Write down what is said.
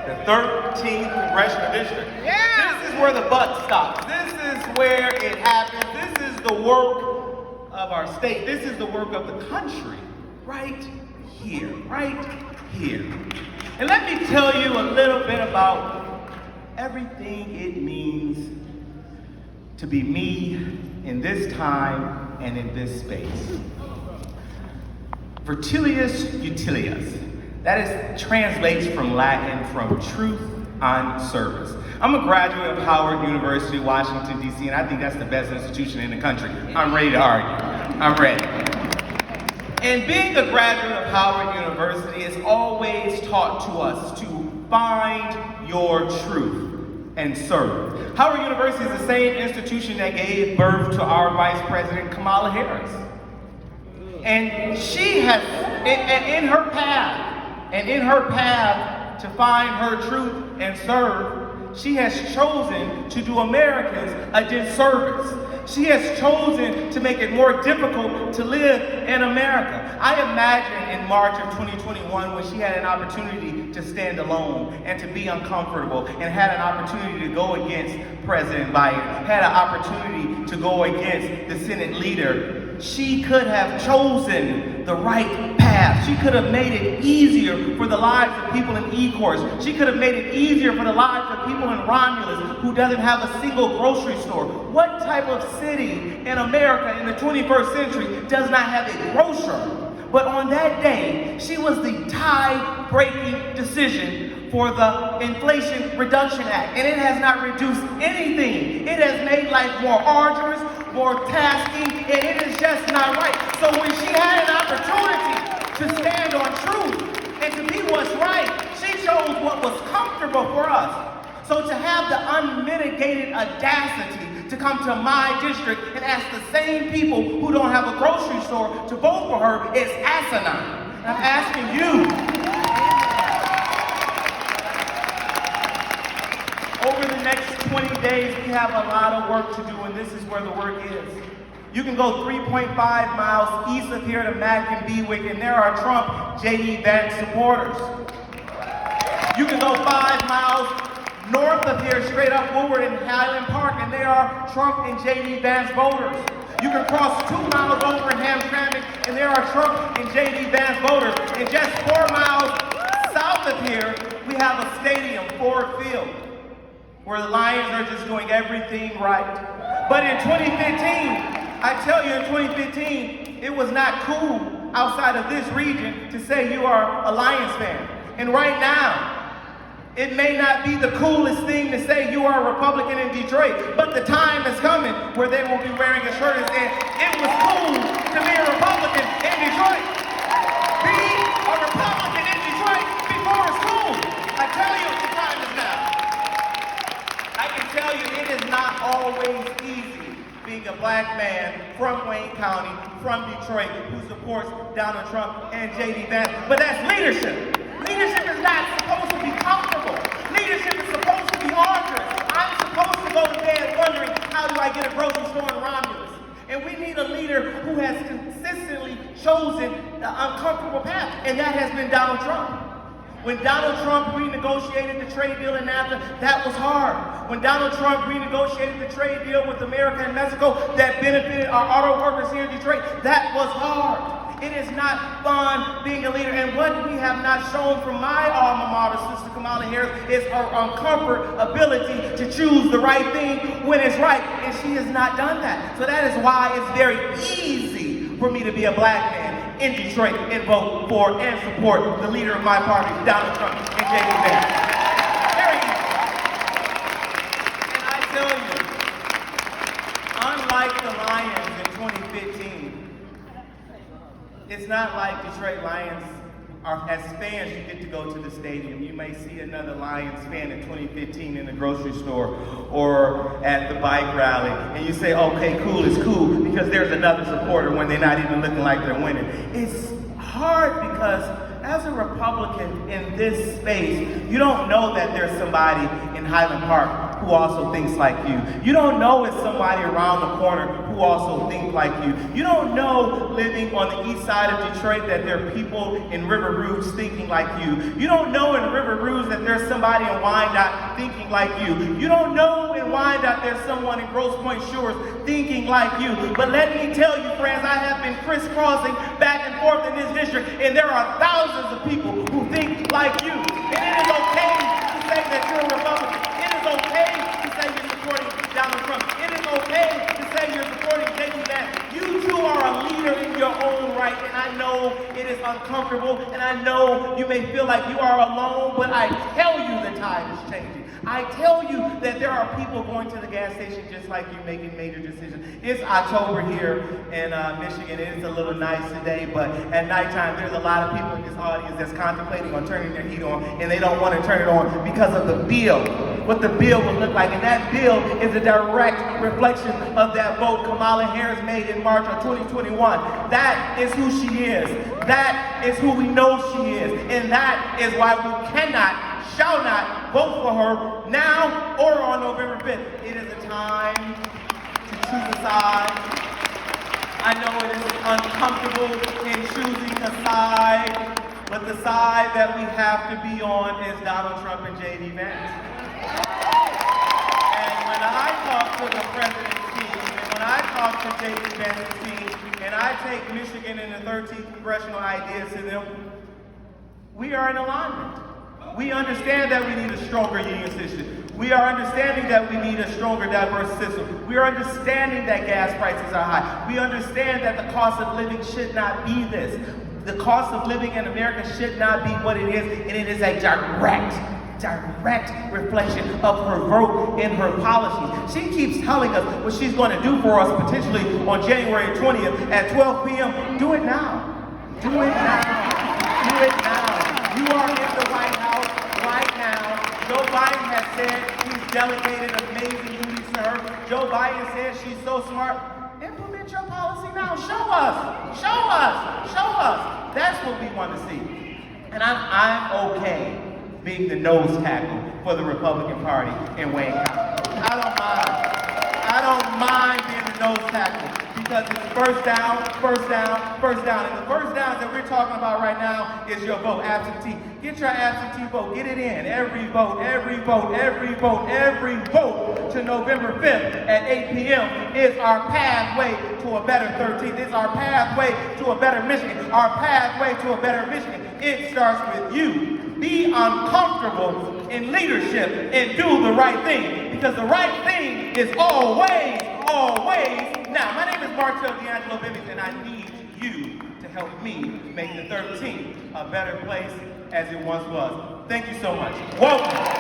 the 13th Congressional District. Yeah. This is where the buck stops. This is where it happens. This is the work of our state. This is the work of the country. Right here. Right here. And let me tell you a little bit about everything it means to be me in this time and in this space. Vertilius utilius. That translates from Latin from truth on service. I'm a graduate of Howard University, Washington, D.C., and I think that's the best institution in the country. I'm ready to argue. I'm ready. And being a graduate of Howard University is always taught to us to find your truth and serve. Howard University is the same institution that gave birth to our Vice President, Kamala Harris. And she has, in her path to find her truth and serve, she has chosen to do Americans a disservice. She has chosen to make it more difficult to live in America. I imagine in March of 2021 when she had an opportunity to stand alone and to be uncomfortable and had an opportunity to go against President Biden, had an opportunity to go against the Senate leader, she could have chosen the right path. She could have made it easier for the lives of people in Ecorse. She could have made it easier for the lives of people in Romulus who doesn't have a single grocery store. What type of city in America in the 21st century does not have a grocer? But on that day, she was the tie-breaking decision for the Inflation Reduction Act. And it has not reduced anything. It has made life more arduous, more tasking, and it is just not right. So when she had an opportunity to stand on truth and to be what's right, she chose what was comfortable for us. So to have the unmitigated audacity to come to my district and ask the same people who don't have a grocery store to vote for her is asinine. And I'm asking you, over the next 20 days, we have a lot of work to do, and this is where the work is. You can go 3.5 miles east of here to Mack and Bewick, and there are Trump J.D. Vance supporters. You can go 5 miles north of here, straight up Woodward and Highland Park, and there are Trump and J.D. Vance voters. You can cross 2 miles over in Hamtramck, and there are Trump and J.D. Vance voters. And just 4 miles south of here, we have a stadium, Ford Field, where the Lions are just doing everything right. But in 2015, I tell you, in 2015, it was not cool outside of this region to say you are a Lions fan. And right now, it may not be the coolest thing to say you are a Republican in Detroit, but the time is coming where they will be wearing a shirt and saying, it was cool to be a Republican in Detroit. Be a Republican in Detroit before it's cool. I tell you, the time is now. I can tell you it is not always easy being a black man from Wayne County, from Detroit, who supports Donald Trump and J.D. Vance, but that's leadership. Leadership is not supposed to be comfortable. Leadership is supposed to be arduous. I'm supposed to go to bed wondering, how do I get a grocery store in Romulus? And we need a leader who has consistently chosen the uncomfortable path, and that has been Donald Trump. When Donald Trump renegotiated the trade deal in NAFTA, that was hard. When Donald Trump renegotiated the trade deal with America and Mexico that benefited our auto workers here in Detroit, that was hard. It is not fun being a leader. And what we have not shown from my alma mater, Sister Kamala Harris, is her comfort ability to choose the right thing when it's right. And she has not done that. So that is why it's very easy for me to be a black man in Detroit and vote for and support the leader of my party, Donald Trump and J.D. Vance. Very easy. And I tell you, unlike the Lions in 2015, it's not like Detroit Lions are, as fans, you get to go to the stadium. You may see another Lions fan in 2015 in the grocery store or at the bike rally, and you say, okay, cool, it's cool, because there's another supporter when they're not even looking like they're winning. It's hard because as a Republican in this space, you don't know that there's somebody in Highland Park who also thinks like you. You don't know it's somebody around the corner who also think like you. You don't know living on the east side of Detroit that there are people in River Rouge thinking like you. You don't know in River Rouge that there's somebody in Wyandotte thinking like you. You don't know in Wyandotte there's someone in Grosse Pointe Shores thinking like you. But let me tell you, friends, I have been crisscrossing back and forth in this district, and there are thousands of people who think like you. And it is okay to say that you're a Republican. It is okay to say you're supporting Donald Trump. It is okay to say you're supporting J.D. Vance. You too are a leader in your own right, and I know it is uncomfortable, and I know you may feel like you are alone, but I tell you the tide is changing. I tell you that there are people going to the gas station just like you, making major decisions. It's October here in Michigan. It is a little nice today, but at nighttime there's a lot of people in this audience that's contemplating on turning their heat on, and they don't want to turn it on because of the bill, what the bill would look like. And that bill is a direct reflection of that vote Kamala Harris made in March of 2021. That is who she is. That is who we know she is. And that is why we cannot, shall not vote for her now or on November 5th. It is a time to choose a side. I know it is uncomfortable in choosing a side, but the side that we have to be on is Donald Trump and J.D. Vance. And when I talk to the president's team, and when I talk to J.D. Vance's team, and I take Michigan and the 13th congressional ideas to them, we are in alignment. We understand that we need a stronger union system. We are understanding that we need a stronger, diverse system. We are understanding that gas prices are high. We understand that the cost of living should not be this. The cost of living in America should not be what it is, and it is a direct reflection of her vote and her policies. She keeps telling us what she's going to do for us potentially on January 20th at 12 p.m. Do it now. Do it now. Do it now. You are in the White House right now. Joe Biden has said he's delegated amazing duties to her. Joe Biden says she's so smart. Implement your policy now. Show us. Show us. Show us. That's what we want to see. And I'm okay being the nose tackle for the Republican Party in Wayne County. I don't mind being the nose tackle because it's first down, first down, first down. And the first down that we're talking about right now is your vote, absentee. Get your absentee vote, get it in. Every vote, every vote, every vote, every vote to November 5th at 8 p.m. is our pathway to a better 13th. It's our pathway to a better Michigan. Our pathway to a better Michigan. It starts with you. Be uncomfortable in leadership and do the right thing, because the right thing is always, always now. My name is Martell Bivings, and I need you to help me make the 13th a better place as it once was. Thank you so much. Welcome.